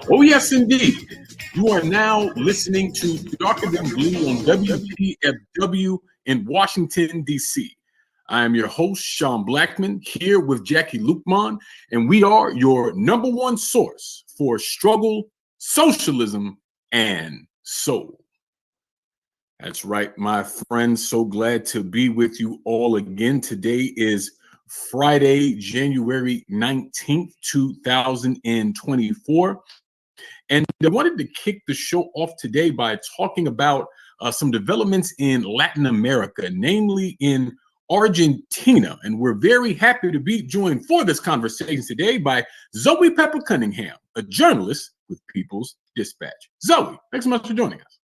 Oh, yes, indeed. You are now listening to Darker Than Blue on WPFW in Washington, D.C. I am your host, Sean Blackmon, here with Jacquie Luqman, and we are your number one source for struggle, socialism, and soul. That's right, my friends. So glad to be with you all again. Today is Friday, January 19th, 2024. And I wanted to kick the show off today by talking about some developments in Latin America, namely in Argentina. And we're very happy to be joined for this conversation today by Zoe Pepper-Cunningham, a journalist with People's Dispatch. Zoe, thanks so much for joining us.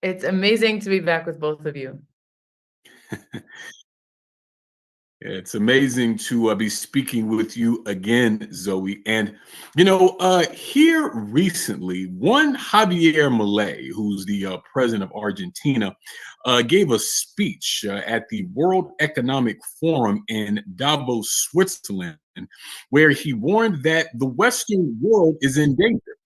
It's amazing to be back with both of you. It's amazing to be speaking with you again, Zoe. And, here recently, one Javier Milei, who's the president of Argentina, gave a speech at the World Economic Forum in Davos, Switzerland, where he warned that the Western world is in danger.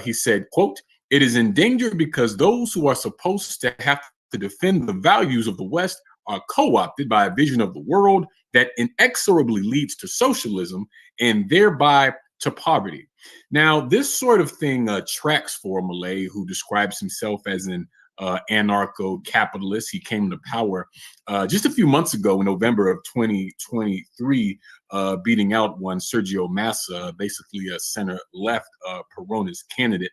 He said, quote, "It is in danger because those who are supposed to have to defend the values of the West are co-opted by a vision of the world that inexorably leads to socialism and thereby to poverty." Now, this sort of thing tracks for Milei, who describes himself as an anarcho-capitalist. He came to power just a few months ago in November of 2023, beating out one Sergio Massa, basically a center-left Peronist candidate.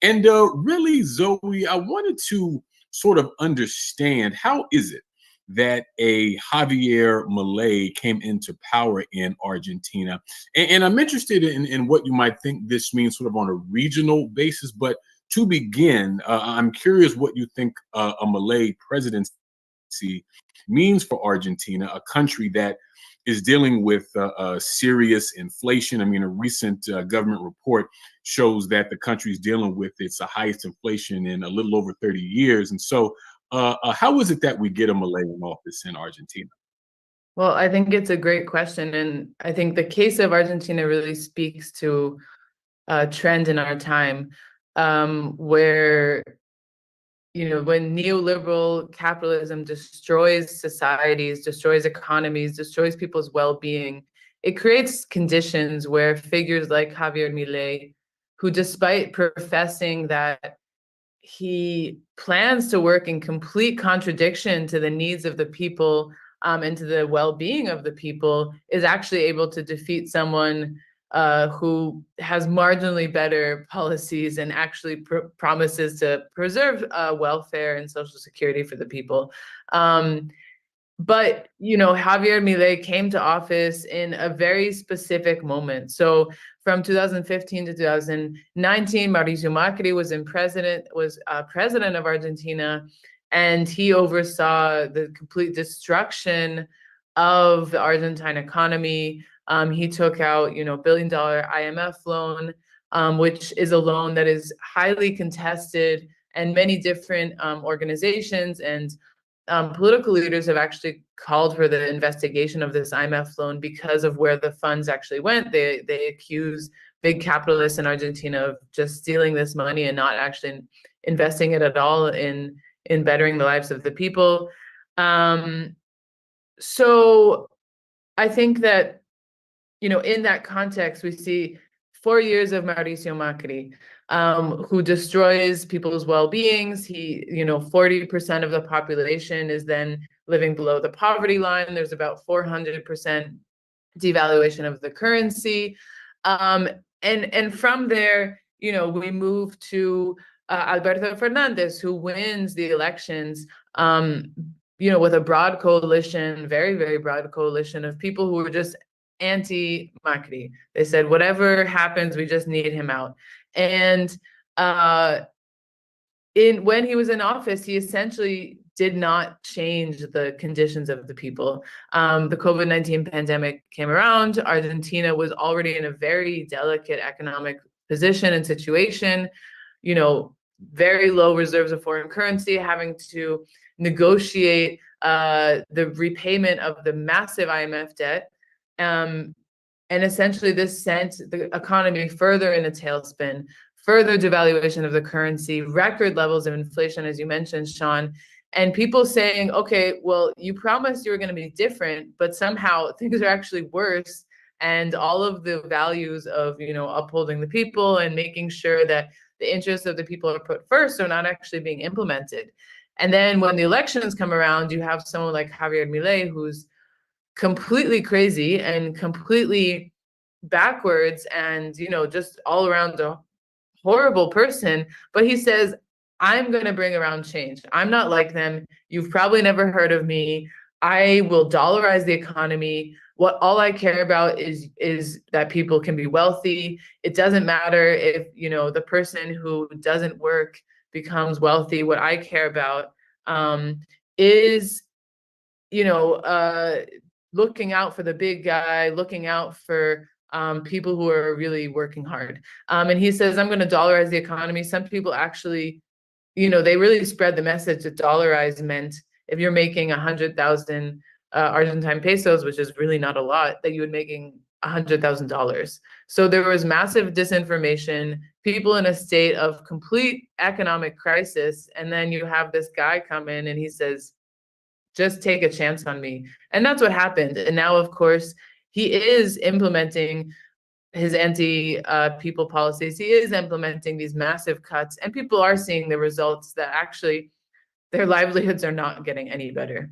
And really, Zoe, I wanted to sort of understand, how is it that a Javier Milei came into power in Argentina? And I'm interested in what you might think this means sort of on a regional basis. But to begin, I'm curious what you think a Milei presidency means for Argentina, a country that is dealing with serious inflation. I mean, a recent government report shows that the country is dealing with its highest inflation in a little over 30 years. And so how is it that we get a Milei in office in Argentina? Well, I think it's a great question. And I think the case of Argentina really speaks to a trend in our time where, when neoliberal capitalism destroys societies, destroys economies, destroys people's well-being, it creates conditions where figures like Javier Milei, who despite professing that he plans to work in complete contradiction to the needs of the people and to the well-being of the people, is actually able to defeat someone who has marginally better policies and actually promises to preserve welfare and social security for the people. But, Javier Milei came to office in a very specific moment. So from 2015 to 2019, Mauricio Macri was president of Argentina, and he oversaw the complete destruction of the Argentine economy. He took out, $1 billion IMF loan, which is a loan that is highly contested, and many different organizations and political leaders have actually called for the investigation of this IMF loan because of where the funds actually went. They accuse big capitalists in Argentina of just stealing this money and not actually investing it at all in bettering the lives of the people. So I think that, in that context, we see 4 years of Mauricio Macri, who destroys people's well-beings. 40% of the population is then living below the poverty line. There's about 400% devaluation of the currency. And from there, we move to Alberto Fernandez, who wins the elections, with a broad coalition, very, very broad coalition of people who were just anti-Macri. They said, whatever happens, we just need him out. And when he was in office, he essentially did not change the conditions of the people. The COVID-19 pandemic came around. Argentina was already in a very delicate economic position and situation. very low reserves of foreign currency, having to negotiate the repayment of the massive IMF debt. And essentially this sent the economy further in a tailspin, further devaluation of the currency, record levels of inflation, as you mentioned, Sean, and people saying, okay, well, you promised you were going to be different, but somehow things are actually worse. And all of the values of, upholding the people and making sure that the interests of the people are put first are not actually being implemented. And then when the elections come around, you have someone like Javier Milei, who's completely crazy and completely backwards and, just all around a horrible person. But he says, I'm going to bring around change. I'm not like them. You've probably never heard of me. I will dollarize the economy. All I care about is that people can be wealthy. It doesn't matter if, the person who doesn't work becomes wealthy. What I care about is, looking out for the big guy, looking out for people who are really working hard. And he says, I'm going to dollarize the economy. Some people actually, they really spread the message that dollarize meant if you're making 100,000 Argentine pesos, which is really not a lot, that you would making $100,000. So there was massive disinformation, people in a state of complete economic crisis. And then you have this guy come in and he says, just take a chance on me. And that's what happened. And now, of course, he is implementing his anti-people policies. He is implementing these massive cuts, and people are seeing the results that actually their livelihoods are not getting any better.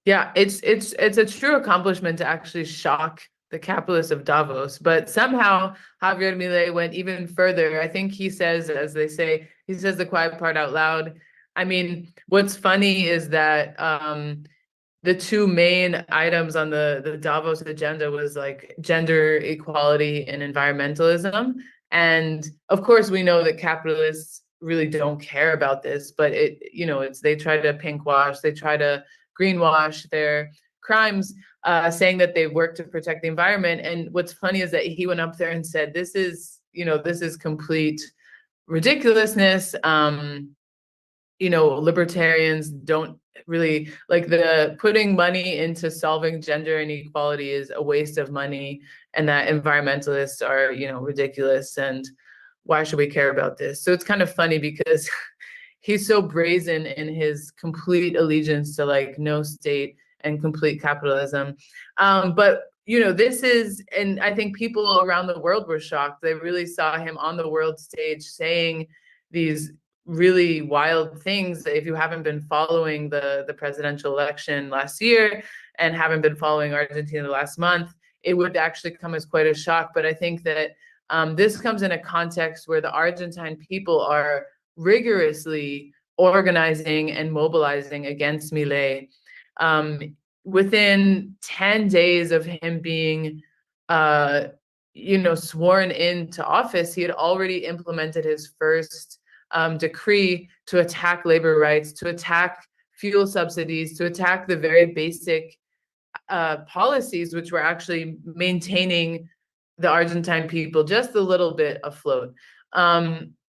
Yeah, it's a true accomplishment to actually shock the capitalists of Davos. But somehow Javier Milei went even further. I think he says, as they say, he says the quiet part out loud. I mean, what's funny is that the two main items on the Davos agenda was like gender equality and environmentalism. And of course, we know that capitalists really don't care about this, but they try to pinkwash, they try to greenwash their crimes, saying that they work to protect the environment. And what's funny is that he went up there and said, this is complete ridiculousness. Libertarians don't really like the putting money into solving gender inequality is a waste of money, and that environmentalists are, ridiculous, and why should we care about this? So it's kind of funny because he's so brazen in his complete allegiance to like no state and complete capitalism. But this is, and I think people around the world were shocked. They really saw him on the world stage saying these really wild things. If you haven't been following the presidential election last year and haven't been following Argentina last month, it would actually come as quite a shock. But I think that this comes in a context where the Argentine people are rigorously organizing and mobilizing against Milei. Within 10 days of him being sworn into office, he had already implemented his first decree to attack labor rights, to attack fuel subsidies, to attack the very basic policies which were actually maintaining the Argentine people just a little bit afloat.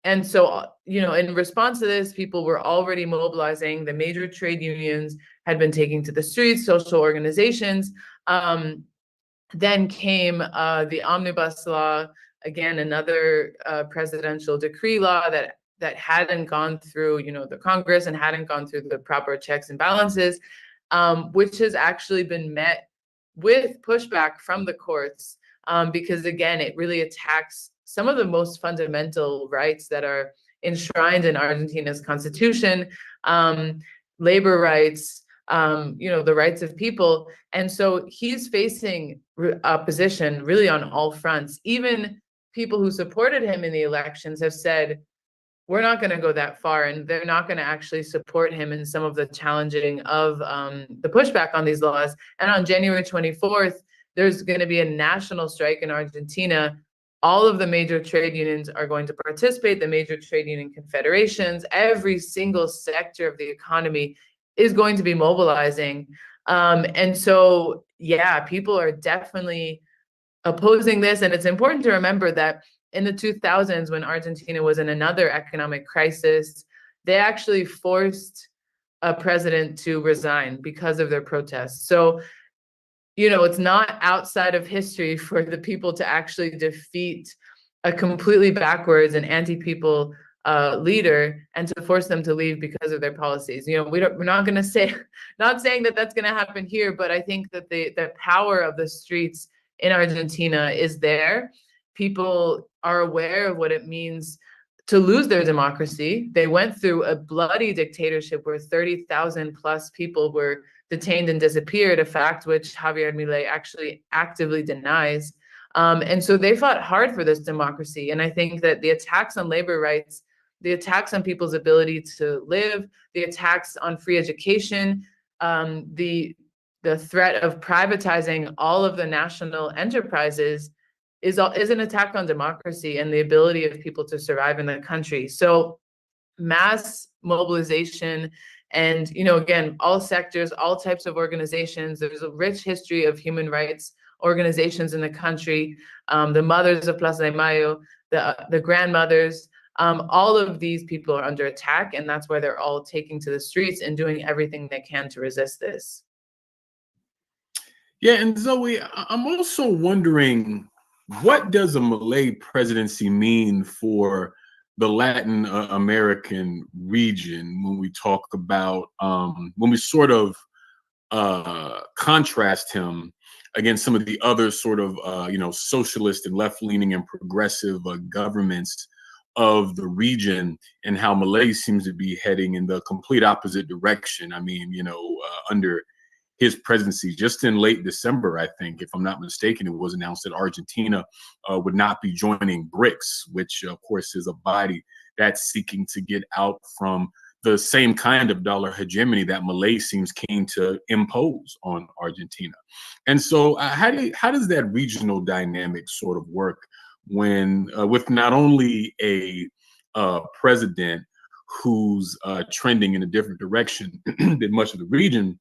And so, in response to this, people were already mobilizing. The major trade unions had been taking to the streets, social organizations. Then came the omnibus law, again, another presidential decree law that hadn't gone through, the Congress and hadn't gone through the proper checks and balances, which has actually been met with pushback from the courts, because again, it really attacks some of the most fundamental rights that are enshrined in Argentina's constitution, labor rights, the rights of people. And so he's facing opposition really on all fronts. Even people who supported him in the elections have said, we're not going to go that far, and they're not going to actually support him in some of the challenging of the pushback on these laws. And on January 24th, there's going to be a national strike in Argentina. All of the major trade unions are going to participate, the major trade union confederations, every single sector of the economy is going to be mobilizing. And so, yeah, people are definitely opposing this. And it's important to remember that in the 2000s, when Argentina was in another economic crisis, they actually forced a president to resign because of their protests. So, it's not outside of history for the people to actually defeat a completely backwards and anti-people leader and to force them to leave because of their policies. We're not going to say, not saying that that's going to happen here, but I think that the power of the streets in Argentina is there. People are aware of what it means to lose their democracy. They went through a bloody dictatorship where 30,000 plus people were detained and disappeared, a fact which Javier Milei actually actively denies. And so they fought hard for this democracy. And I think that the attacks on labor rights, the attacks on people's ability to live, the attacks on free education, the threat of privatizing all of the national enterprises is an attack on democracy and the ability of people to survive in the country. So mass mobilization and, again, all sectors, all types of organizations. There's a rich history of human rights organizations in the country, the mothers of Plaza de Mayo, the grandmothers, all of these people are under attack, and that's why they're all taking to the streets and doing everything they can to resist this. Yeah, and Zoe, I'm also wondering, what does a Milei presidency mean for the Latin American region when we talk about, when we sort of contrast him against some of the other sort of, socialist and left-leaning and progressive governments of the region, and how Milei seems to be heading in the complete opposite direction. I mean, under his presidency, just in late December, I think, if I'm not mistaken, it was announced that Argentina would not be joining BRICS, which, of course, is a body that's seeking to get out from the same kind of dollar hegemony that Milei seems keen to impose on Argentina. And so how does that regional dynamic sort of work when with not only a president who's trending in a different direction than much of the region,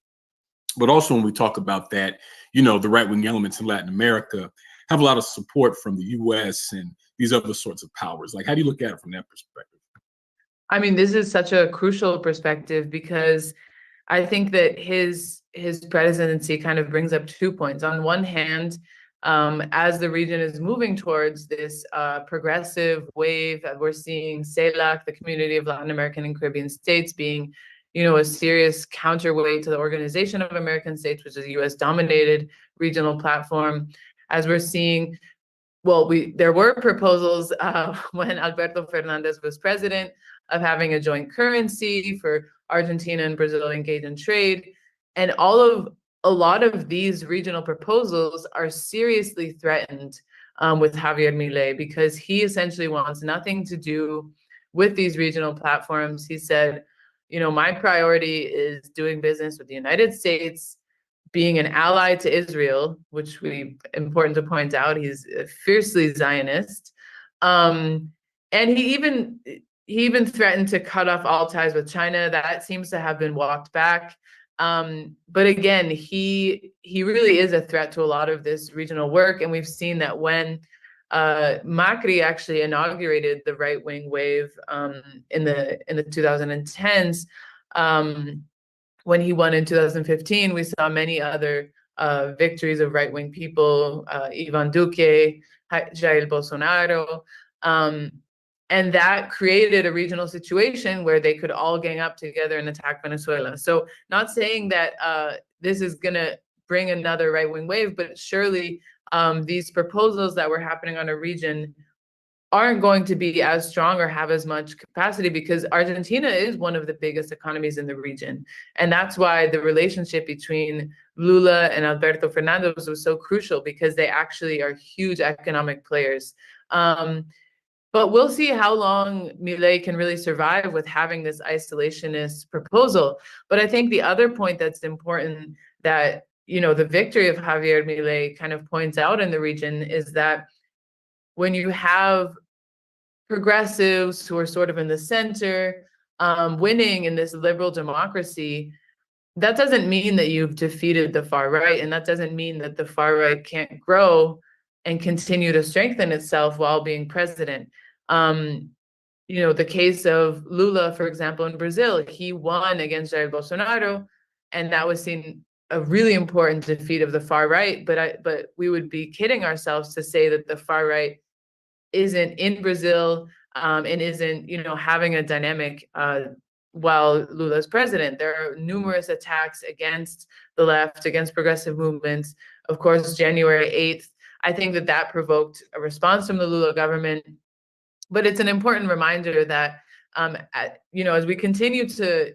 but also when we talk about that, the right-wing elements in Latin America have a lot of support from the US and these other sorts of powers. Like, how do you look at it from that perspective? I mean, this is such a crucial perspective because I think that his presidency kind of brings up 2 points. On one hand, as the region is moving towards this progressive wave, we're seeing CELAC, the Community of Latin American and Caribbean States, being a serious counterweight to the Organization of American States, which is a US-dominated regional platform. As we're seeing, there were proposals when Alberto Fernandez was president of having a joint currency for Argentina and Brazil engage in trade. And a lot of these regional proposals are seriously threatened with Javier Milei, because he essentially wants nothing to do with these regional platforms. He said, my priority is doing business with the United States, being an ally to Israel, which important to point out, he's fiercely Zionist. And he even threatened to cut off all ties with China. That seems to have been walked back. But again, he really is a threat to a lot of this regional work. And we've seen that when Macri actually inaugurated the right-wing wave in the 2010s, when he won in 2015, we saw many other victories of right-wing people, Ivan Duque, Jair Bolsonaro, and that created a regional situation where they could all gang up together and attack Venezuela. So not saying that this is going to bring another right-wing wave, but surely these proposals that were happening on a region aren't going to be as strong or have as much capacity, because Argentina is one of the biggest economies in the region. And that's why the relationship between Lula and Alberto Fernandez was so crucial, because they actually are huge economic players. But we'll see how long Milei can really survive with having this isolationist proposal. But I think the other point that's important that, the victory of Javier Milei kind of points out in the region is that when you have progressives who are sort of in the center, winning in this liberal democracy, that doesn't mean that you've defeated the far right, and that doesn't mean that the far right can't grow and continue to strengthen itself while being president. The case of Lula, for example, in Brazil, he won against Jair Bolsonaro, and that was seen a really important defeat of the far right. But we would be kidding ourselves to say that the far right isn't in Brazil and isn't, having a dynamic while Lula's president. There are numerous attacks against the left, against progressive movements. Of course, January 8th, I think that provoked a response from the Lula government. But it's an important reminder that, as we continue to,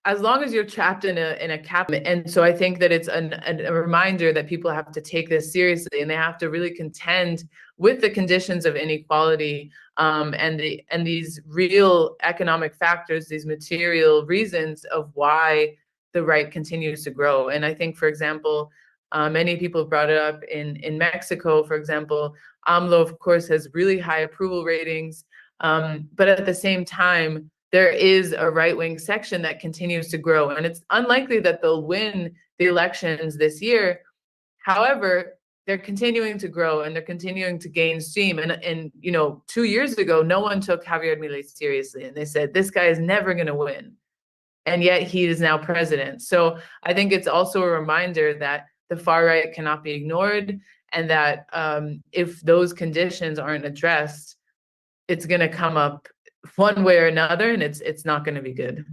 as long as you're trapped in a cabinet. And so I think that it's a reminder that people have to take this seriously, and they have to really contend with the conditions of inequality and these real economic factors, these material reasons of why the right continues to grow. And I think, for example, many people brought it up in Mexico, for example, AMLO, of course, has really high approval ratings, but at the same time, there is a right-wing section that continues to grow, and it's unlikely that they'll win the elections this year. However, they're continuing to grow and they're continuing to gain steam. And 2 years ago, no one took Javier Milei seriously, and they said, this guy is never going to win. And yet he is now president. So I think it's also a reminder that the far right cannot be ignored, and that if those conditions aren't addressed, it's going to come up one way or another, and it's not going to be good.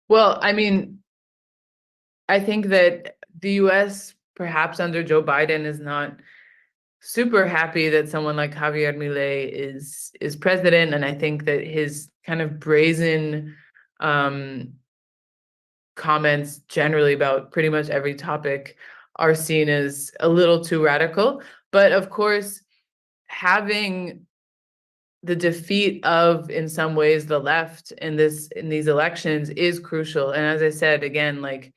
Well, I mean, I think that the US, perhaps under Joe Biden, is not super happy that someone like Javier Milei is president. And I think that his kind of brazen comments generally about pretty much every topic are seen as a little too radical. But of course, having the defeat of, in some ways, the left in these elections is crucial. And as I said, again, like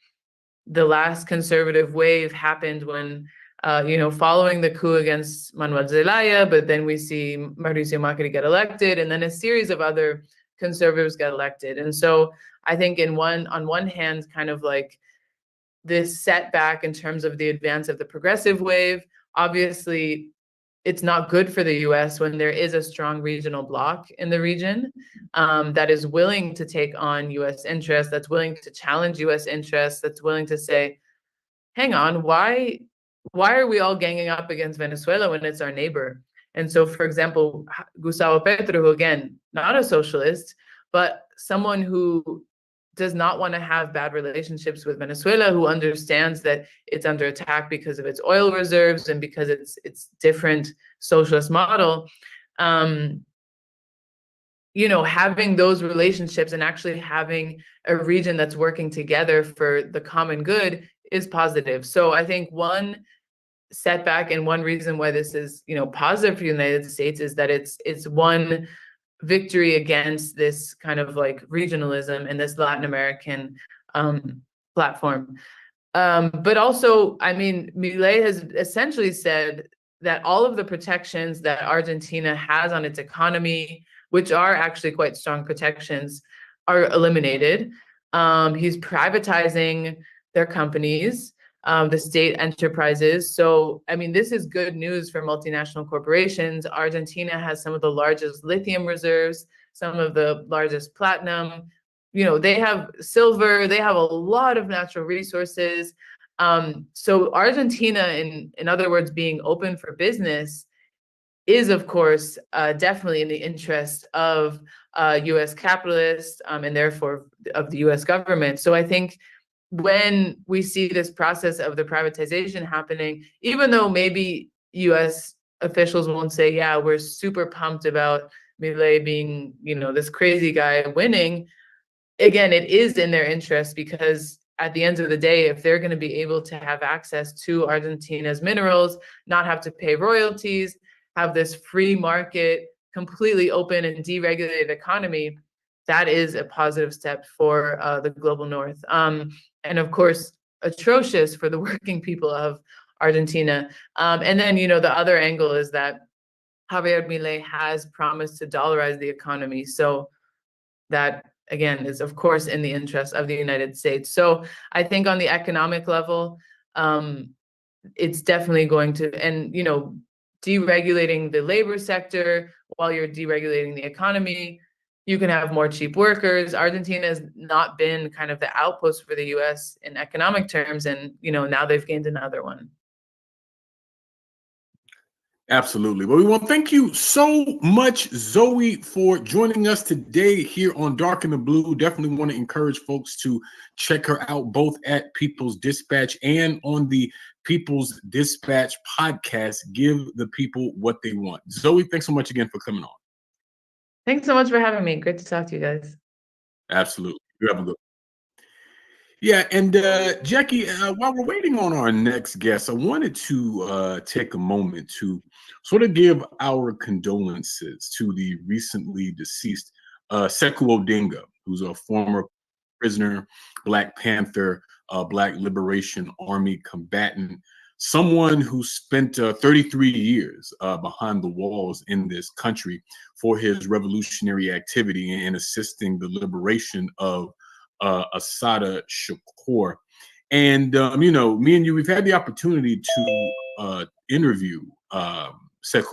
the last conservative wave happened when, following the coup against Manuel Zelaya, but then we see Mauricio Macri get elected, and then a series of other conservatives get elected. And so I think on one hand, kind of like this setback in terms of the advance of the progressive wave. Obviously, it's not good for the US when there is a strong regional bloc in the region that is willing to take on US interests, that's willing to challenge US interests, that's willing to say, hang on, why are we all ganging up against Venezuela when it's our neighbor? And so, for example, Gustavo Petro, who again, not a socialist, but someone who does not want to have bad relationships with Venezuela, who understands that it's under attack because of its oil reserves and because it's different socialist model. You know, having those relationships and actually having a region that's working together for the common good is positive. So I think one setback and one reason why this is, you know, positive for the United States is that it's one victory against this kind of like regionalism and this Latin American platform. But also, I mean, Milei has essentially said that all of the protections that Argentina has on its economy, which are actually quite strong protections, are eliminated. He's privatizing their companies, the state enterprises. So, I mean, this is good news for multinational corporations. Argentina has some of the largest lithium reserves, some of the largest platinum. You know, they have silver, they have a lot of natural resources. So Argentina, in other words, being open for business is, of course, definitely in the interest of US capitalists and therefore of the US government. So I think when we see this process of the privatization happening, even though maybe US officials won't say, yeah, we're super pumped about Milei being, you know, this crazy guy winning, again, it is in their interest because at the end of the day, if they're going to be able to have access to Argentina's minerals, not have to pay royalties, have this free market, completely open and deregulated economy, that is a positive step for the global north. And of course, atrocious for the working people of Argentina. And then, you know, the other angle is that Javier Milei has promised to dollarize the economy. So that, again, is of course in the interest of the United States. So I think on the economic level, it's definitely going to, and, you know, deregulating the labor sector while you're deregulating the economy, you can have more cheap workers. Argentina has not been kind of the outpost for the US in economic terms. And, you know, now they've gained another one. Absolutely. Well, we want to thank you so much, Zoe, for joining us today here on Dark in the Blue. Definitely want to encourage folks to check her out both at People's Dispatch and on the People's Dispatch podcast. Give the people what they want. Zoe, thanks so much again for coming on. Thanks so much for having me. Great to talk to you guys. Absolutely. You have a good one. Yeah, and Jacquie, while we're waiting on our next guest, I wanted to take a moment to sort of give our condolences to the recently deceased Sekou Odinga, who's a former prisoner, Black Panther, Black Liberation Army combatant, someone who spent 33 years behind the walls in this country for his revolutionary activity and assisting the liberation of Assata Shakur. And, you know, me and you, we've had the opportunity to interview Sekou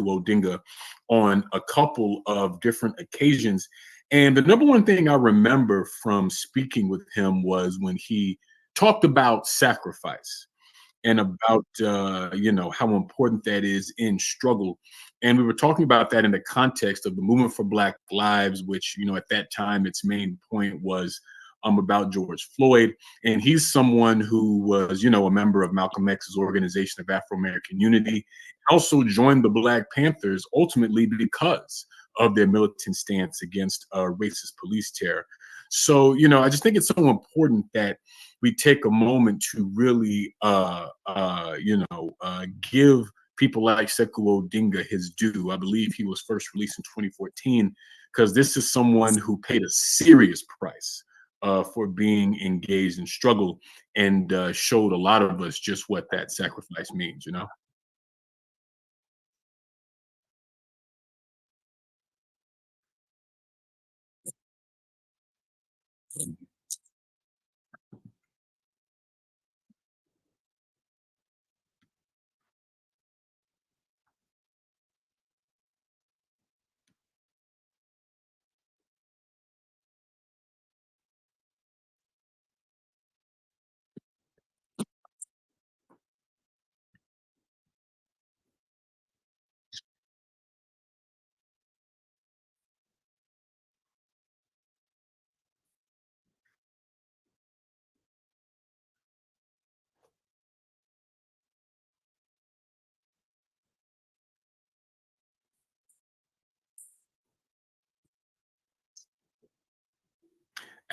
Odinga on a couple of different occasions. And the number one thing I remember from speaking with him was when he talked about sacrifice and about, you know, how important that is in struggle. And we were talking about that in the context of the movement for Black Lives, which, you know, at that time, its main point was about George Floyd. And he's someone who was, you know, a member of Malcolm X's Organization of Afro-American Unity, also joined the Black Panthers ultimately because of their militant stance against racist police terror. So, you know, I just think it's so important that we take a moment to really, give people like Sekou Odinga his due. I believe he was first released in 2014 because this is someone who paid a serious price for being engaged in struggle and showed a lot of us just what that sacrifice means, you know?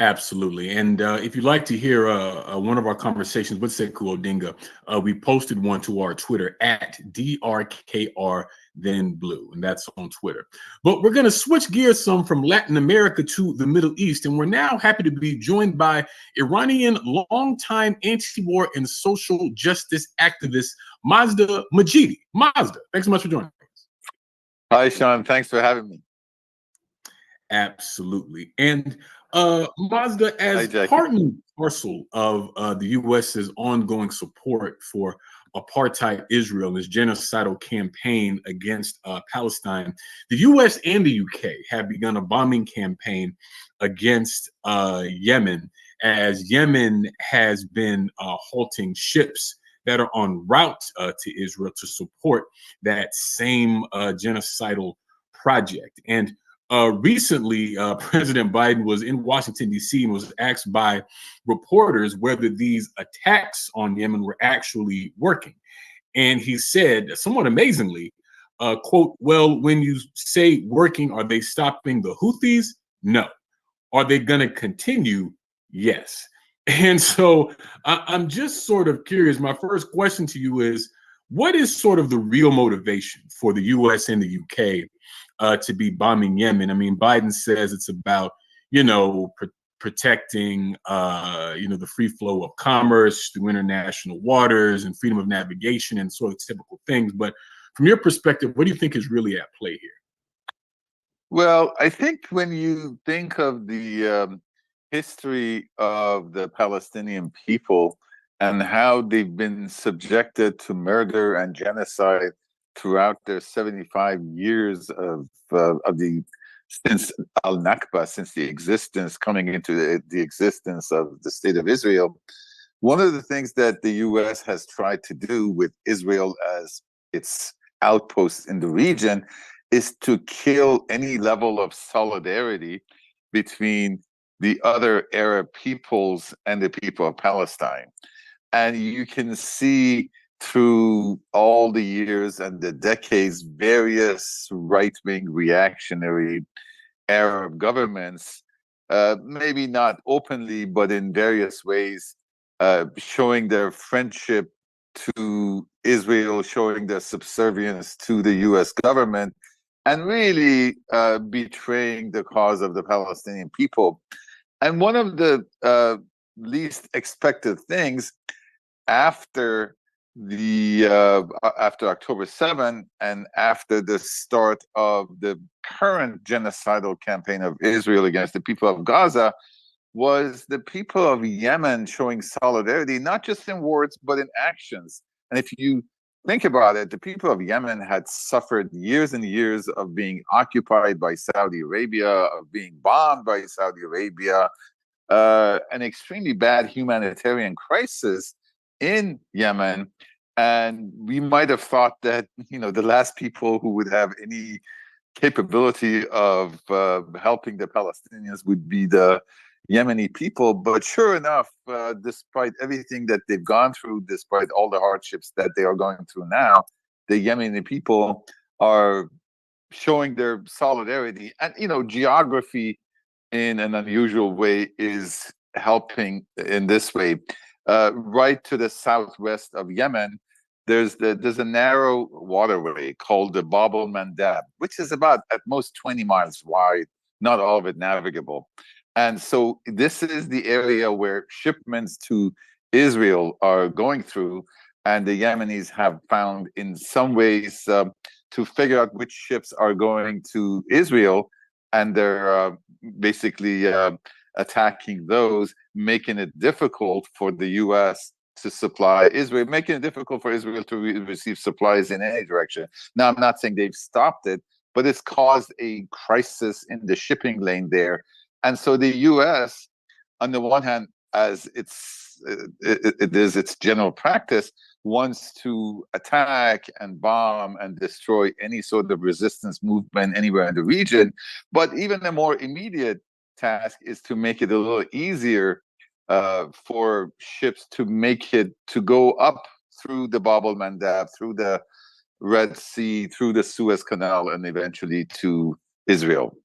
Absolutely. And if you'd like to hear one of our conversations with Sekou Odinga, we posted one to our Twitter at DRKR then blue, and that's on Twitter. But we're going to switch gears some from Latin America to the Middle East, and we're now happy to be joined by Iranian longtime anti-war and social justice activist Mazda Majidi. Mazda, thanks so much for joining us. Hi, Sean. Thanks for having me. Absolutely. And Mazda, as Hi, part and parcel of the U.S.'s ongoing support for apartheid Israel and its genocidal campaign against Palestine, the U.S. and the U.K. have begun a bombing campaign against Yemen, as Yemen has been halting ships that are en route to Israel to support that same genocidal project. And recently, President Biden was in Washington, D.C., and was asked by reporters whether these attacks on Yemen were actually working. And he said, somewhat amazingly, quote, well, when you say working, are they stopping the Houthis? No. Are they going to continue? Yes. And so I'm just sort of curious. My first question to you is, what is sort of the real motivation for the U.S. and the U.K. To be bombing Yemen? I mean, Biden says it's about, protecting, the free flow of commerce through international waters and freedom of navigation and sort of typical things. But from your perspective, what do you think is really at play here? Well, I think when you think of the history of the Palestinian people and how they've been subjected to murder and genocide throughout their 75 years of the since al-Nakba, since the existence coming into the existence of the state of Israel, one of the things that the U.S. has tried to do with Israel as its outpost in the region is to kill any level of solidarity between the other Arab peoples and the people of Palestine. And you can see through all the years and the decades, various right-wing reactionary Arab governments, maybe not openly, but in various ways, showing their friendship to Israel, showing their subservience to the US government, and really betraying the cause of the Palestinian people. And one of the least expected things after after October 7 and after the start of the current genocidal campaign of Israel against the people of Gaza was the people of Yemen showing solidarity, not just in words, but in actions. And if you think about it, the people of Yemen had suffered years and years of being occupied by Saudi Arabia, of being bombed by Saudi Arabia, an extremely bad humanitarian crisis in Yemen. And we might have thought that, the last people who would have any capability of helping the Palestinians would be the Yemeni people. But sure enough, despite everything that they've gone through, despite all the hardships that they are going through now, the Yemeni people are showing their solidarity. And, geography in an unusual way is helping in this way. Right to the southwest of Yemen, there's a narrow waterway called the Bab el-Mandab, which is about at most 20 miles wide, not all of it navigable. And so this is the area where shipments to Israel are going through, and the Yemenis have found in some ways to figure out which ships are going to Israel, and they're basically attacking those, making it difficult for the U.S. to supply Israel, making it difficult for Israel to receive supplies in any direction. Now, I'm not saying they've stopped it, but it's caused a crisis in the shipping lane there. And so the U.S., on the one hand, as it is its general practice, wants to attack and bomb and destroy any sort of resistance movement anywhere in the region. But even a more immediate task is to make it a little easier for ships to go up through the Bab el-Mandab, through the Red Sea, through the Suez Canal, and eventually to Israel.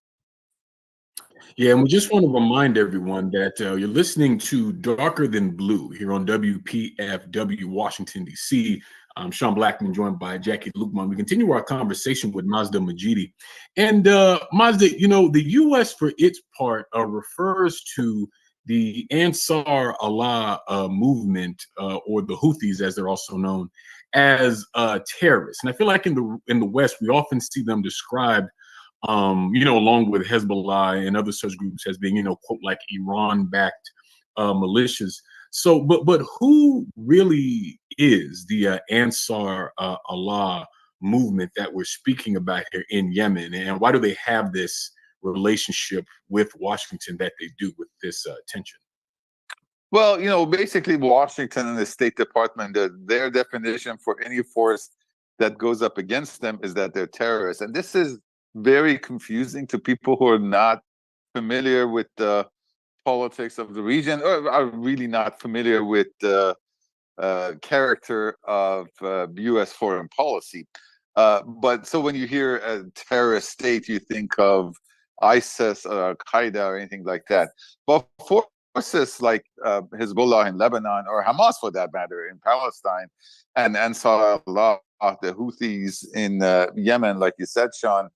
Yeah, and we just want to remind everyone that you're listening to Darker Than Blue here on WPFW Washington, D.C. I'm Sean Blackmon, joined by Jacquie Luqman. We continue our conversation with Mazda Majidi. And Mazda, the U.S. for its part refers to the Ansar Allah movement, or the Houthis, as they're also known, as terrorists. And I feel like in the West, we often see them described along with Hezbollah and other such groups as being, quote, like Iran-backed militias. So, but who really is the Ansar Allah movement that we're speaking about here in Yemen, and why do they have this relationship with Washington that they do with this tension? Well, basically Washington and the State Department, their definition for any force that goes up against them is that they're terrorists. And this is very confusing to people who are not familiar with the politics of the region, or are really not familiar with the character of U.S. foreign policy. But so when you hear a terrorist state, you think of ISIS or Al-Qaeda or anything like that. But forces like Hezbollah in Lebanon, or Hamas for that matter in Palestine, and Ansar Allah, the Houthis in Yemen, like you said, Sean,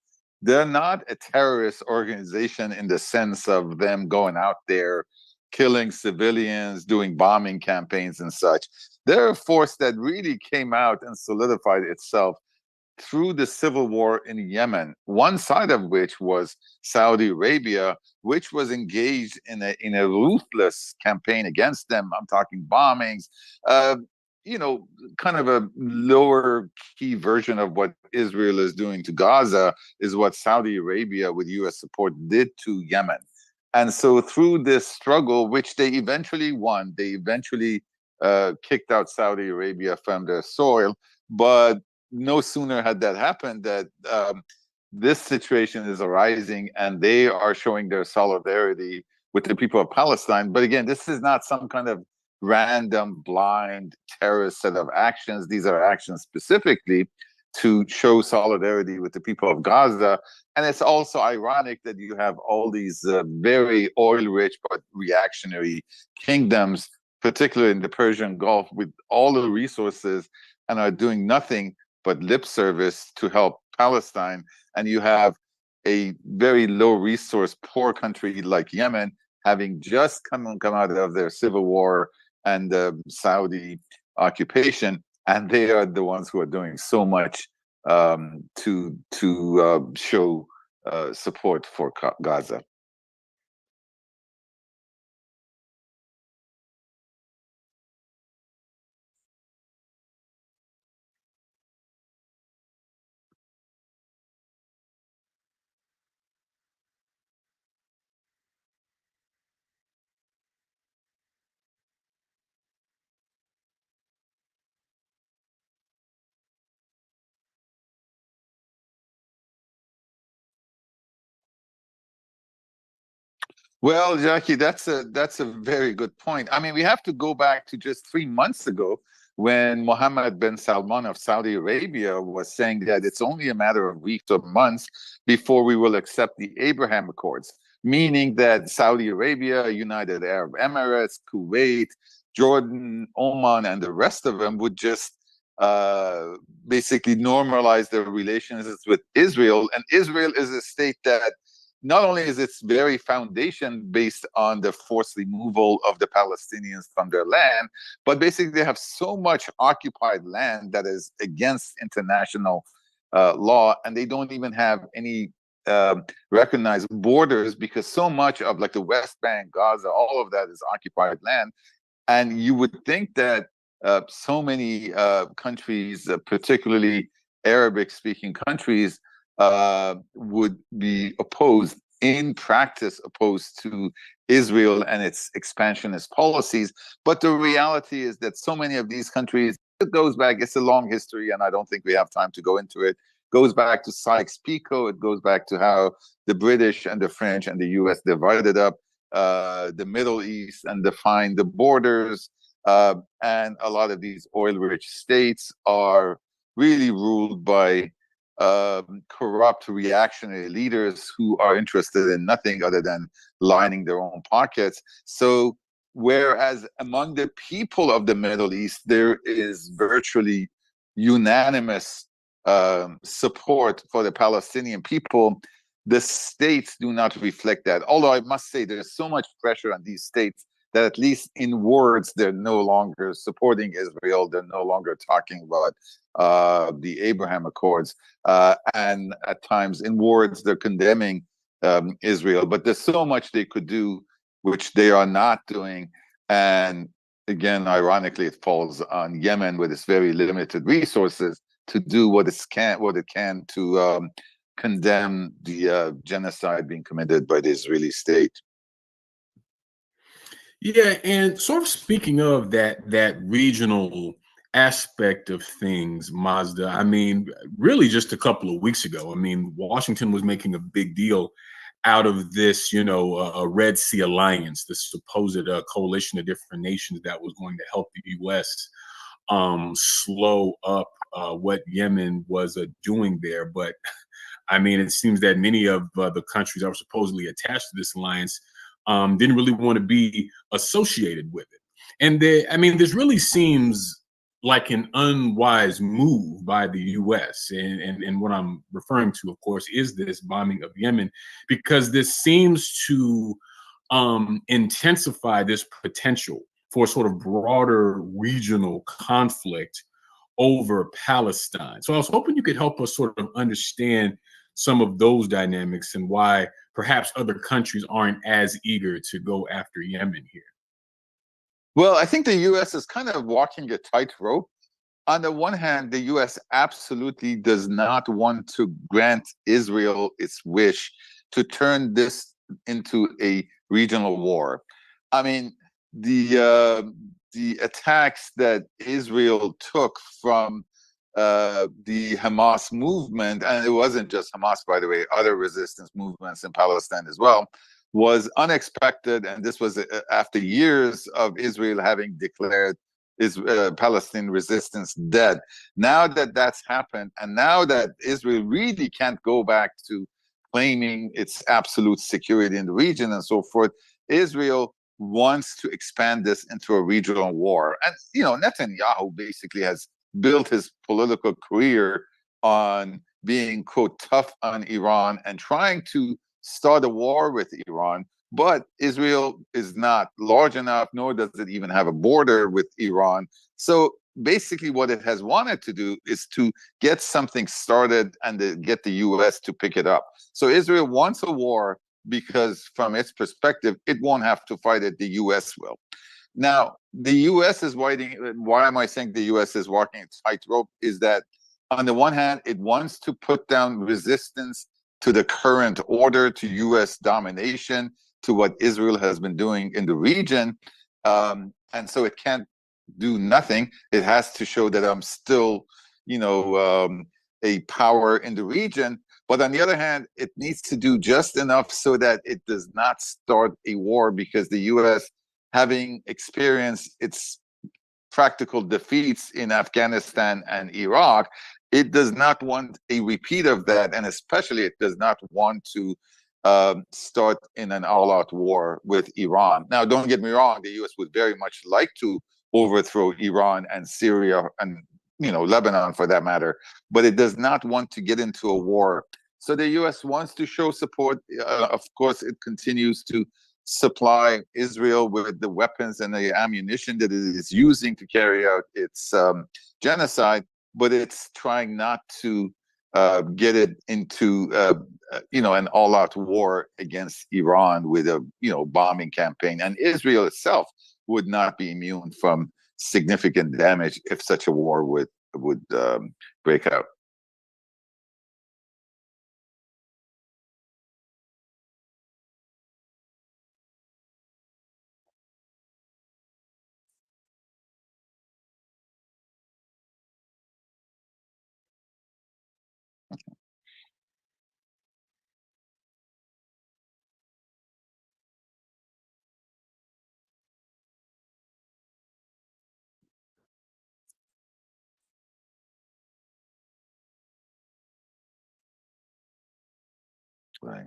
they're not a terrorist organization in the sense of them going out there killing civilians, doing bombing campaigns and such. They're a force that really came out and solidified itself through the civil war in Yemen, one side of which was Saudi Arabia, which was engaged in a ruthless campaign against them. I'm talking bombings, kind of a lower key version of what Israel is doing to Gaza is what Saudi Arabia with US support did to Yemen. And so through this struggle, which they eventually won, they eventually kicked out Saudi Arabia from their soil. But no sooner had that happened that this situation is arising, and they are showing their solidarity with the people of Palestine. But again, this is not some kind of random, blind, terrorist set of actions. These are actions specifically to show solidarity with the people of Gaza. And it's also ironic that you have all these very oil-rich but reactionary kingdoms, particularly in the Persian Gulf, with all the resources, and are doing nothing but lip service to help Palestine. And you have a very low resource, poor country like Yemen, having just come out of their civil war and the Saudi occupation, and they are the ones who are doing so much to show support for Gaza. Well, Jackie, that's a very good point. I mean, we have to go back to just 3 months ago when Mohammed bin Salman of Saudi Arabia was saying that it's only a matter of weeks or months before we will accept the Abraham Accords, meaning that Saudi Arabia, United Arab Emirates, Kuwait, Jordan, Oman, and the rest of them would just basically normalize their relations with Israel. And Israel is a state that not only is its very foundation based on the forced removal of the Palestinians from their land, but basically they have so much occupied land that is against international law, and they don't even have any recognized borders, because so much of like the West Bank, Gaza, all of that is occupied land. And you would think that so many countries, particularly Arabic-speaking countries, would be opposed, in practice opposed to Israel and its expansionist policies. But the reality is that so many of these countries, it goes back, it's a long history, and I don't think we have time to go into it. Goes back to Sykes-Picot. It goes back to how the British and the French and the US divided up the Middle East and defined the borders. And a lot of these oil-rich states are really ruled by corrupt reactionary leaders who are interested in nothing other than lining their own pockets. So whereas among the people of the Middle East, there is virtually unanimous support for the Palestinian people, the states do not reflect that. Although I must say there's so much pressure on these states that at least in words, they're no longer supporting Israel. They're no longer talking about the Abraham Accords. And at times in words, they're condemning Israel. But there's so much they could do, which they are not doing. And again, ironically, it falls on Yemen with its very limited resources to do what it can to condemn the genocide being committed by the Israeli state. Yeah, and sort of speaking of that regional aspect of things, Mazda, I mean, really just a couple of weeks ago, I mean, Washington was making a big deal out of this, a Red Sea alliance, this supposed coalition of different nations that was going to help the U.S. Slow up what Yemen was doing there. But I mean, it seems that many of the countries that were supposedly attached to this alliance didn't really want to be associated with it. And this really seems like an unwise move by the U.S. And what I'm referring to, of course, is this bombing of Yemen, because this seems to intensify this potential for sort of broader regional conflict over Palestine. So I was hoping you could help us sort of understand some of those dynamics and why perhaps other countries aren't as eager to go after Yemen here. Well, I think the U.S. is kind of walking a tightrope. On the one hand, the U.S. absolutely does not want to grant Israel its wish to turn this into a regional war. I mean, the attacks that Israel took from the Hamas movement, and it wasn't just Hamas, by the way, other resistance movements in Palestine as well, was unexpected. And this was after years of Israel having declared Palestinian resistance dead. Now that that's happened, and now that Israel really can't go back to claiming its absolute security in the region and so forth, Israel wants to expand this into a regional war. And, Netanyahu basically has built his political career on being, quote, tough on Iran and trying to start a war with Iran. But Israel is not large enough, nor does it even have a border with Iran. So basically what it has wanted to do is to get something started and get the US to pick it up. So Israel wants a war because from its perspective, it won't have to fight it, the US will. Now, the U.S. is waiting. Why am I saying the U.S. is walking a tightrope? Is that on the one hand, it wants to put down resistance to the current order, to U.S. domination, to what Israel has been doing in the region. And so it can't do nothing. It has to show that I'm still, a power in the region. But on the other hand, it needs to do just enough so that it does not start a war, because the U.S., having experienced its practical defeats in Afghanistan and Iraq, it does not want a repeat of that. And especially it does not want to start in an all-out war with Iran. Now, don't get me wrong, the US would very much like to overthrow Iran and Syria and Lebanon for that matter, but it does not want to get into a war. So the US wants to show support. Of course, it continues to supply Israel with the weapons and the ammunition that it is using to carry out its genocide, but it's trying not to get it into an all-out war against Iran with a bombing campaign. And Israel itself would not be immune from significant damage if such a war would break out. Right.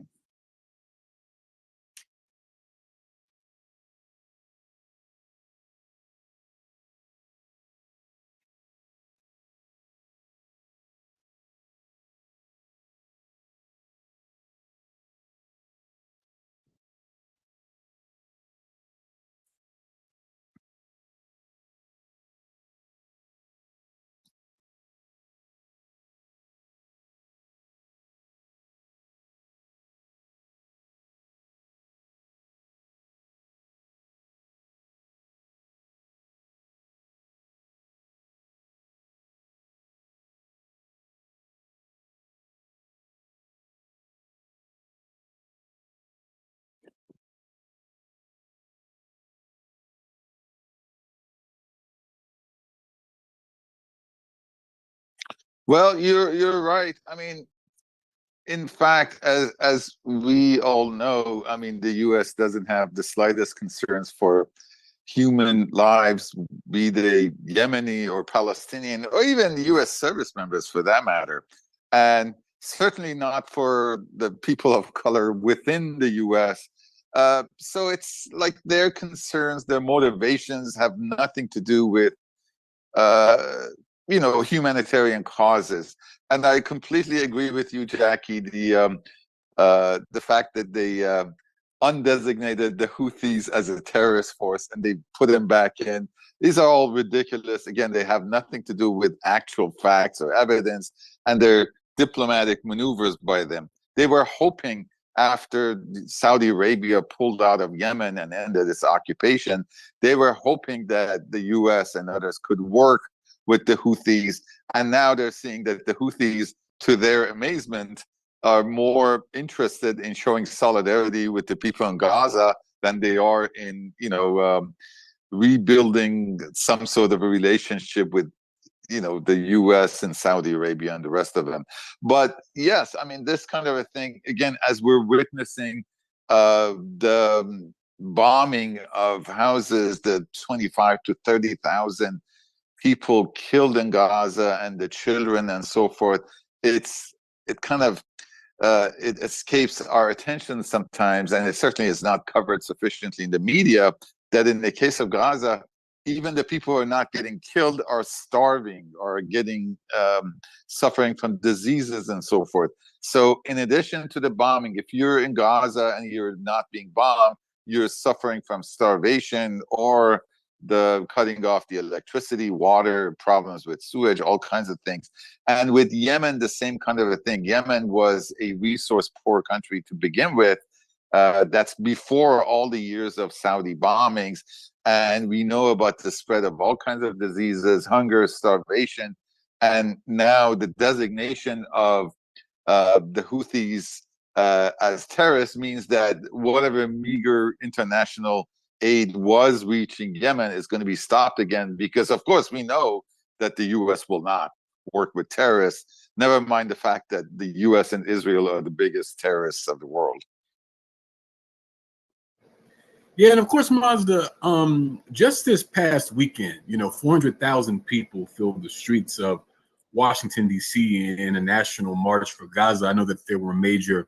Well, you're right. I mean, in fact, as we all know, I mean, the U.S. doesn't have the slightest concerns for human lives, be they Yemeni or Palestinian, or even U.S. service members for that matter. And certainly not for the people of color within the U.S. So it's like their concerns, their motivations have nothing to do with uh, humanitarian causes. And I completely agree with you, Jackie. The fact that they undesignated the Houthis as a terrorist force and they put them back in. These are all ridiculous. Again, they have nothing to do with actual facts or evidence, and they're diplomatic maneuvers by them. They were hoping after Saudi Arabia pulled out of Yemen and ended its occupation, they were hoping that the US and others could work with the Houthis. And now they're seeing that the Houthis, to their amazement, are more interested in showing solidarity with the people in Gaza than they are in, rebuilding some sort of a relationship with, the US and Saudi Arabia and the rest of them. But yes, I mean, this kind of a thing, again, as we're witnessing the bombing of houses, the 25 to 30,000 people killed in Gaza and the children and so forth, it kind of it escapes our attention sometimes, and it certainly is not covered sufficiently in the media, that in the case of Gaza, even the people who are not getting killed are starving or getting suffering from diseases and so forth. So in addition to the bombing, if you're in Gaza and you're not being bombed, you're suffering from starvation or the cutting off the electricity, water, problems with sewage, all kinds of things. And with Yemen, the same kind of a thing. Yemen was a resource poor country to begin with. That's before all the years of Saudi bombings. And we know about the spread of all kinds of diseases, hunger, starvation. And now the designation of the Houthis as terrorists means that whatever meager international aid was reaching Yemen is going to be stopped again, because of course we know that the US will not work with terrorists, never mind the fact that the US and Israel are the biggest terrorists of the world. Yeah, and of course, Mazda, just this past weekend, 400,000 people filled the streets of Washington, D.C. in a national march for Gaza. I know that there were major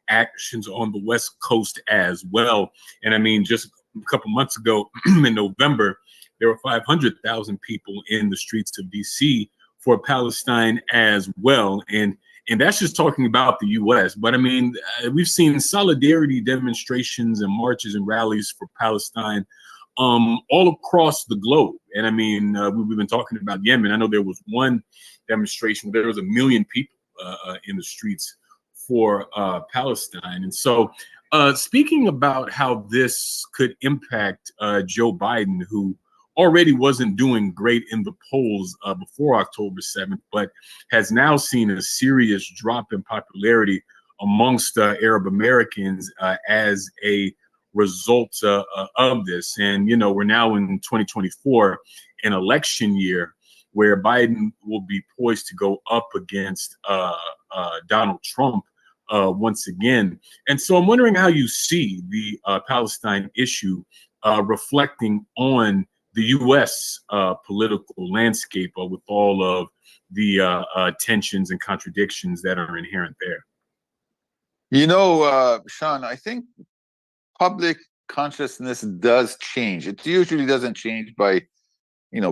actions on the West Coast as well. And I mean, just a couple months ago in November, there were 500,000 people in the streets of D.C. for Palestine as well. And that's just talking about the U.S. But I mean, we've seen solidarity demonstrations and marches and rallies for Palestine all across the globe. And I mean, we've been talking about Yemen. I know there was one demonstration where there was 1 million people in the streets for Palestine. And so speaking about how this could impact Joe Biden, who already wasn't doing great in the polls before October 7th, but has now seen a serious drop in popularity amongst Arab Americans as a result of this. And, we're now in 2024, an election year where Biden will be poised to go up against Donald Trump once again. And so I'm wondering how you see the Palestine issue reflecting on the U.S. Political landscape with all of the tensions and contradictions that are inherent there. Sean, I think public consciousness does change. It usually doesn't change by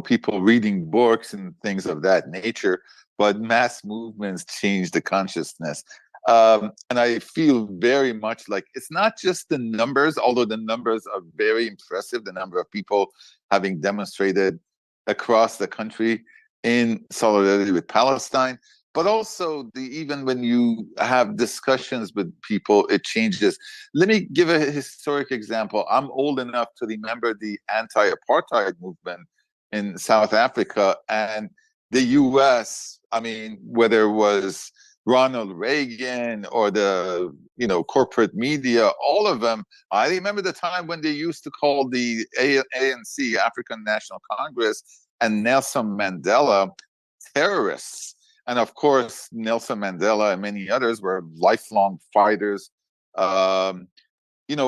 people reading books and things of that nature, but mass movements change the consciousness. And I feel very much like it's not just the numbers, although the numbers are very impressive, the number of people having demonstrated across the country in solidarity with Palestine, but also even when you have discussions with people, it changes. Let me give a historic example. I'm old enough to remember the anti-apartheid movement in South Africa, and the US, I mean, whether it was Ronald Reagan or the corporate media, all of them. I remember the time when they used to call the ANC, African National Congress, and Nelson Mandela terrorists. And of course, Nelson Mandela and many others were lifelong fighters,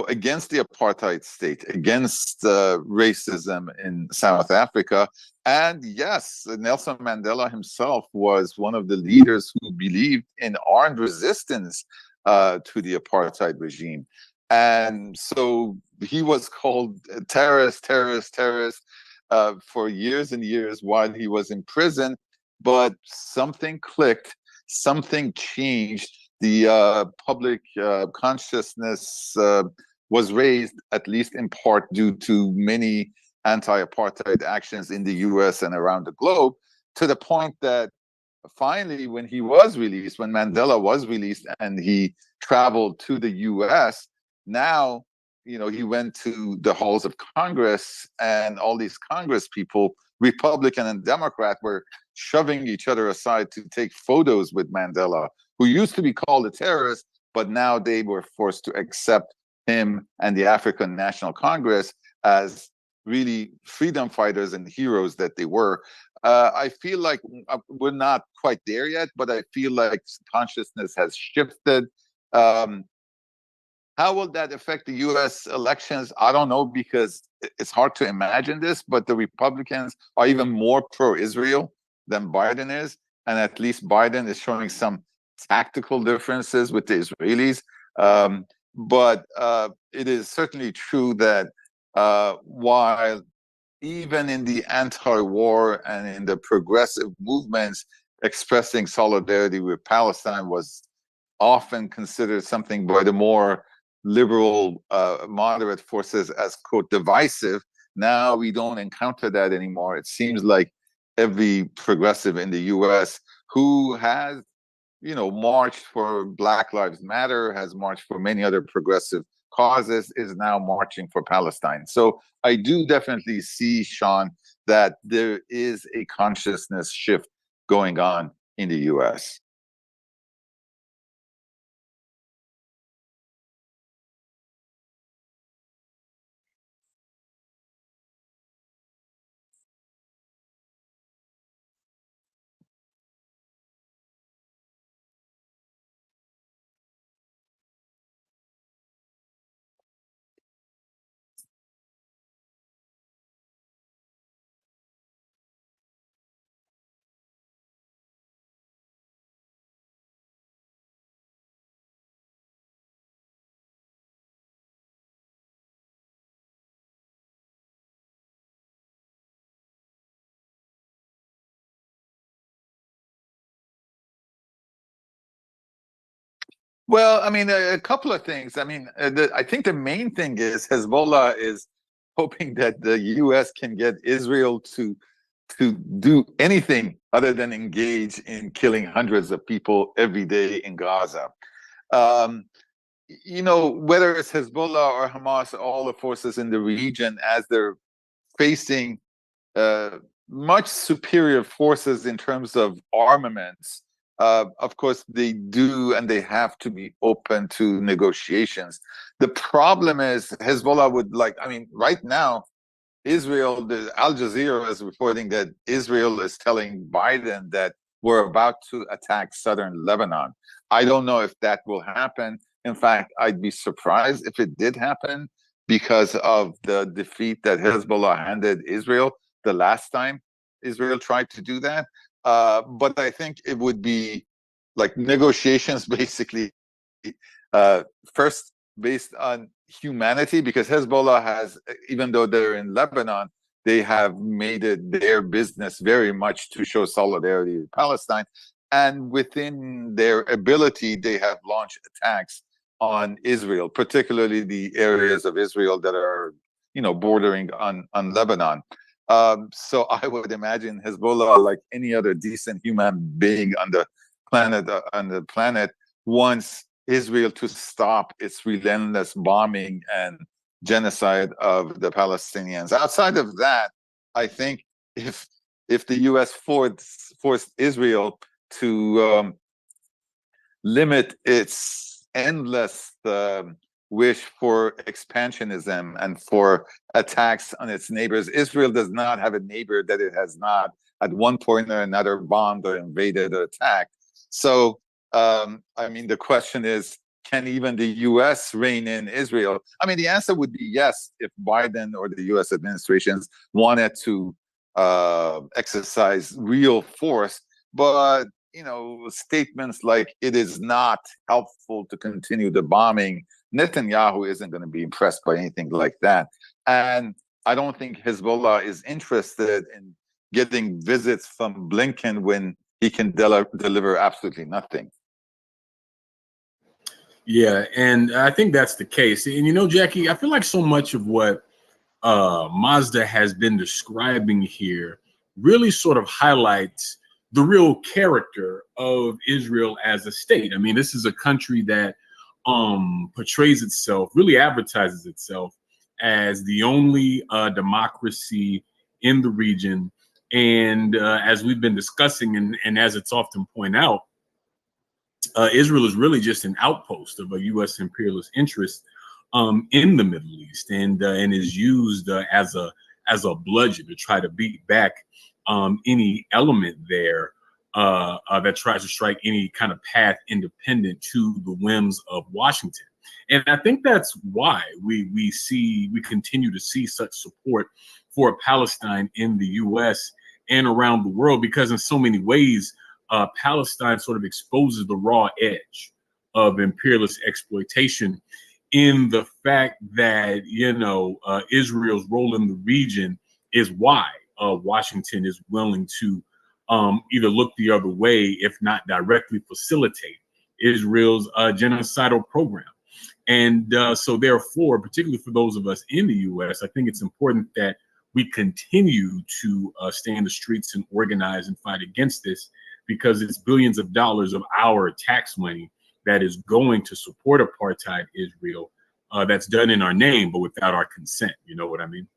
against the apartheid state, against racism in South Africa. And yes, Nelson Mandela himself was one of the leaders who believed in armed resistance to the apartheid regime. And so he was called terrorist for years and years while he was in prison. But something clicked, something changed. The public consciousness was raised, at least in part, due to many anti-apartheid actions in the US and around the globe, to the point that finally, when Mandela was released and he traveled to the US, now, he went to the halls of Congress, and all these Congress people, Republican and Democrat, were shoving each other aside to take photos with Mandela, who used to be called a terrorist, but now they were forced to accept him and the African National Congress as really freedom fighters and heroes that they were. I feel like we're not quite there yet, but I feel like consciousness has shifted. How will that affect the US elections? I don't know, because it's hard to imagine this, but the Republicans are even more pro-Israel than Biden is. And at least Biden is showing some tactical differences with the Israelis. But it is certainly true that while even in the anti-war and in the progressive movements, expressing solidarity with Palestine was often considered something by the more liberal, moderate forces as, quote, divisive. Now we don't encounter that anymore. It seems like every progressive in the US who has, marched for Black Lives Matter, has marched for many other progressive causes, is now marching for Palestine. So I do definitely see, Sean, that there is a consciousness shift going on in the US. Well, I mean, a couple of things. I mean, I think the main thing is Hezbollah is hoping that the U.S. can get Israel to do anything other than engage in killing hundreds of people every day in Gaza. Um, whether it's Hezbollah or Hamas, all the forces in the region, as they're facing much superior forces in terms of armaments, of course, they do and they have to be open to negotiations. The problem is Hezbollah would right now, Israel, the Al Jazeera is reporting that Israel is telling Biden that we're about to attack southern Lebanon. I don't know if that will happen. In fact, I'd be surprised if it did happen because of the defeat that Hezbollah handed Israel the last time Israel tried to do that. But I think it would be like negotiations basically first based on humanity, because Hezbollah has, even though they're in Lebanon, they have made it their business very much to show solidarity with Palestine. And within their ability, they have launched attacks on Israel, particularly the areas of Israel that are, bordering on Lebanon. So I would imagine Hezbollah, like any other decent human being on the planet, wants Israel to stop its relentless bombing and genocide of the Palestinians. Outside of that, I think if the U.S. forced Israel to limit its endless wish for expansionism and for attacks on its neighbors. Israel does not have a neighbor that it has not at one point or another bombed or invaded or attacked. So, the question is, can even the U.S. rein in Israel? The answer would be yes, if Biden or the U.S. administrations wanted to exercise real force. But statements like it is not helpful to continue the bombing, Netanyahu isn't going to be impressed by anything like that. And I don't think Hezbollah is interested in getting visits from Blinken when he can deliver absolutely nothing. Yeah, and I think that's the case. And Jacquie, I feel like so much of what Mazda has been describing here really sort of highlights the real character of Israel as a state. This is a country that portrays itself, really advertises itself as the only democracy in the region. And as we've been discussing, and as it's often pointed out, Israel is really just an outpost of a U.S. imperialist interest in the Middle East, and is used as a bludgeon to try to beat back any element there that tries to strike any kind of path independent to the whims of Washington. And I think that's why we continue to see such support for Palestine in the U.S. and around the world, because in so many ways, Palestine sort of exposes the raw edge of imperialist exploitation in the fact that, Israel's role in the region is why Washington is willing to either look the other way, if not directly facilitate Israel's genocidal program. And so therefore, particularly for those of us in the U.S., I think it's important that we continue to stay in the streets and organize and fight against this, because it's billions of dollars of our tax money that is going to support apartheid Israel, that's done in our name, but without our consent. You know what I mean?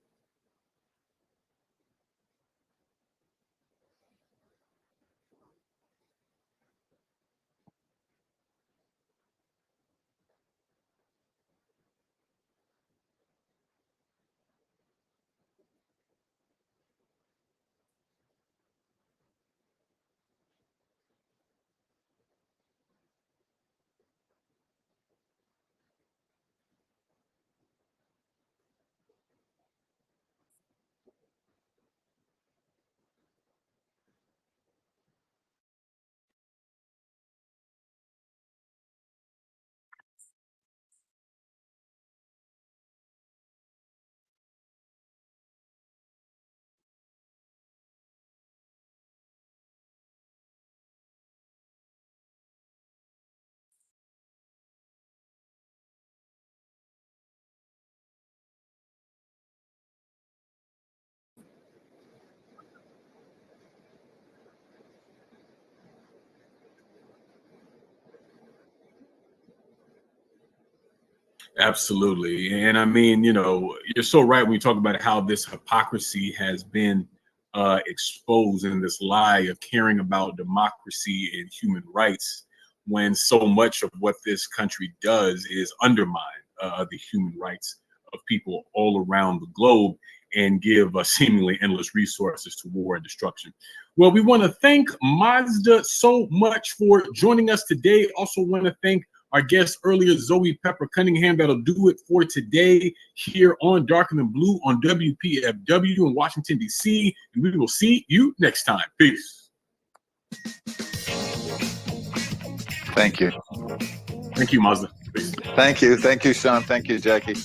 Absolutely. And you're so right when you talk about how this hypocrisy has been exposed in this lie of caring about democracy and human rights, when so much of what this country does is undermine the human rights of people all around the globe and give seemingly endless resources to war and destruction. Well, we want to thank Mazda so much for joining us today. Also want to thank our guest earlier, Zoe Pepper-Cunningham. That'll do it for today here on Darker Than Blue on WPFW in Washington, D.C. And we will see you next time. Peace. Thank you. Thank you, Mazda. Peace. Thank you, Sean. Thank you, Jacquie.